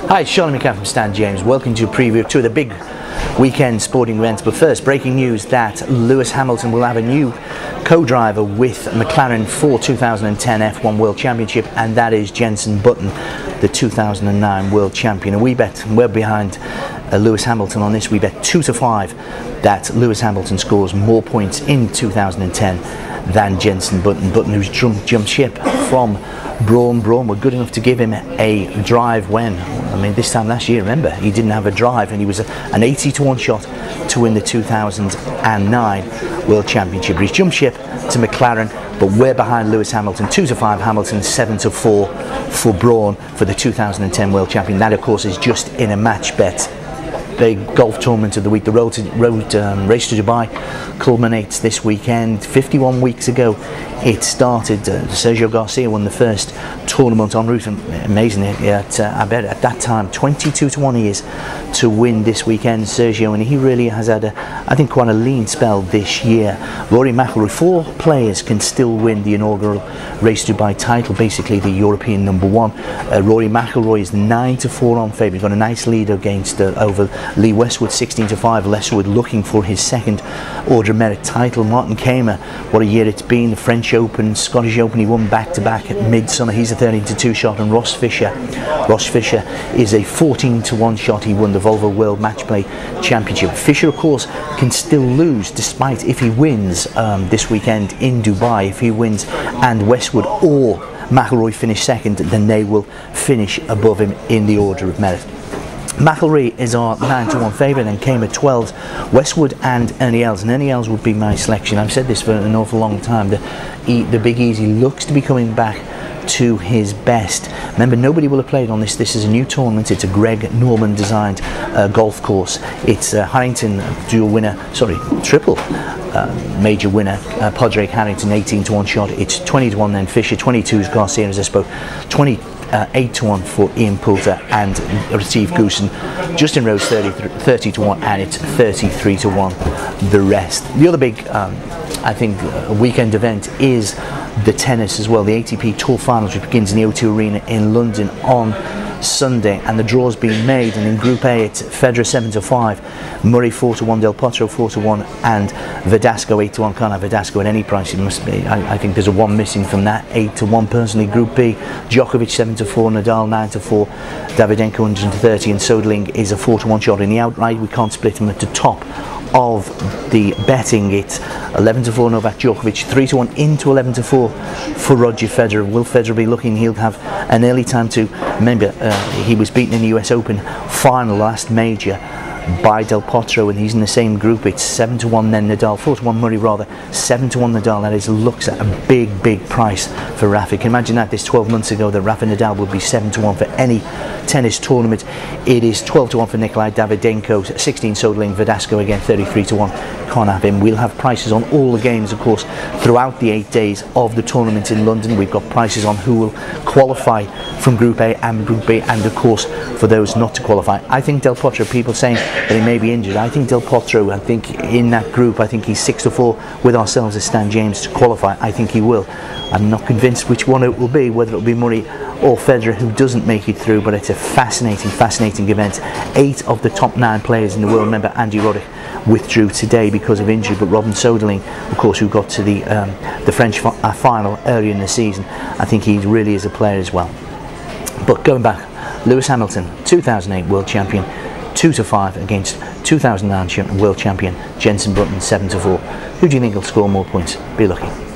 Hi, it's Charlie McCann from Stan James. Welcome to a preview of two of the big weekend sporting events. But first, breaking news that Lewis Hamilton will have a new co-driver with McLaren for 2010 F1 World Championship, and that is Jenson Button, the 2009 World Champion. And we're behind Lewis Hamilton on this. We bet 2-5 that Lewis Hamilton scores more points in 2010 than Jenson Button. Button, who's jumped ship from Brawn were good enough to give him a drive when, this time last year, remember, he didn't have a drive, and he was an 80-1 shot to win the 2009 World Championship. But he's jumped ship to McLaren, but we're behind Lewis Hamilton, 2-5 Hamilton, 7-4 for Brawn for the 2010 World Champion. That, of course, is just in a match bet. The golf tournament of the week, the road race to Dubai, culminates this weekend. 51 weeks ago it started. Sergio Garcia won the first tournament en route, and amazingly, I bet at that time 22-1 he is to win this weekend, Sergio, and he really has had I think quite a lean spell this year. Rory McIlroy, 4 players can still win the inaugural Race to Dubai title, basically the European #1. Rory McIlroy is 9-4 on favourite. He's got a nice lead against over Lee Westwood, 16-5. Westwood looking for his second Order of Merit title. Martin Kamer, what a year it's been. The French Open, Scottish Open, he won back-to-back at midsummer. He's a 13-2 shot. And Ross Fisher is a 14-1 shot. He won the Volvo World Match Play Championship. Fisher, of course, can still lose, despite if he wins this weekend in Dubai. If he wins and Westwood or McIlroy finish second, then they will finish above him in the Order of Merit. McIlroy is our 9-1 favourite, and came at 12. Westwood and Ernie Els, and Ernie Els would be my selection. I've said this for an awful long time. The Big Easy looks to be coming back to his best. Remember, nobody will have played on this. This is a new tournament. It's a Greg Norman designed golf course. It's Harrington triple major winner, Padraig Harrington, 18-1 shot. It's 20-1 then Fisher, 22 is Garcia, as I spoke, 8-1 for Ian Poulter and Steve Goosen. Justin Rose 30-1, and it's 33-1 the rest. The other big I think weekend event is the tennis as well. The ATP Tour Finals, which begins in the O2 Arena in London on Sunday, and the draw's being made. And in Group A, it's Federer 7-5, Murray 4-1, Del Potro 4-1, and Verdasco 8-1. Can't have Verdasco at any price. It must be. I think there's a 1 missing from that. 8-1 personally. Group B, Djokovic 7-4, Nadal 9-4, Davydenko 130, and Soderling is a 4-1 shot. In the outright, we can't split him at the top of the betting. It's 11-4 Novak Djokovic, 3-1 into 11-4 for Roger Federer. Will Federer be looking? He'll have an early time to remember. He was beaten in the US Open final, last major, by Del Potro, and he's in the same group. It's 7-1 then Nadal, 4-1 Murray rather, 7-1 Nadal. That is, looks at a big price for Rafa. You can imagine that this 12 months ago that Rafa Nadal would be 7-1 for any tennis tournament. It is 12-1 for Nikolai Davydenko, 16 Soderling, Verdasco again 33-1. Can't have him. We'll have prices on all the games, of course, throughout the 8 days of the tournament in London. We've got prices on who will qualify from Group A and Group B, and of course for those not to qualify. I think Del Potro, people saying that he may be injured, I think Del Potro, I think in that group, I think he's 6-4 with ourselves as Stan James to qualify. I think he will. I'm not convinced which one it will be, whether it will be Murray or Federer who doesn't make it through, but it's a fascinating event. 8 of the top 9 players in the world. Remember, Andy Roddick withdrew today because of injury, but Robin Soderling, of course, who got to the French final earlier in the season, I think he really is a player as well. But going back, Lewis Hamilton, 2008 World Champion, 2-5 against 2009 World Champion Jenson Button, 7-4. Who do you think will score more points? Be lucky.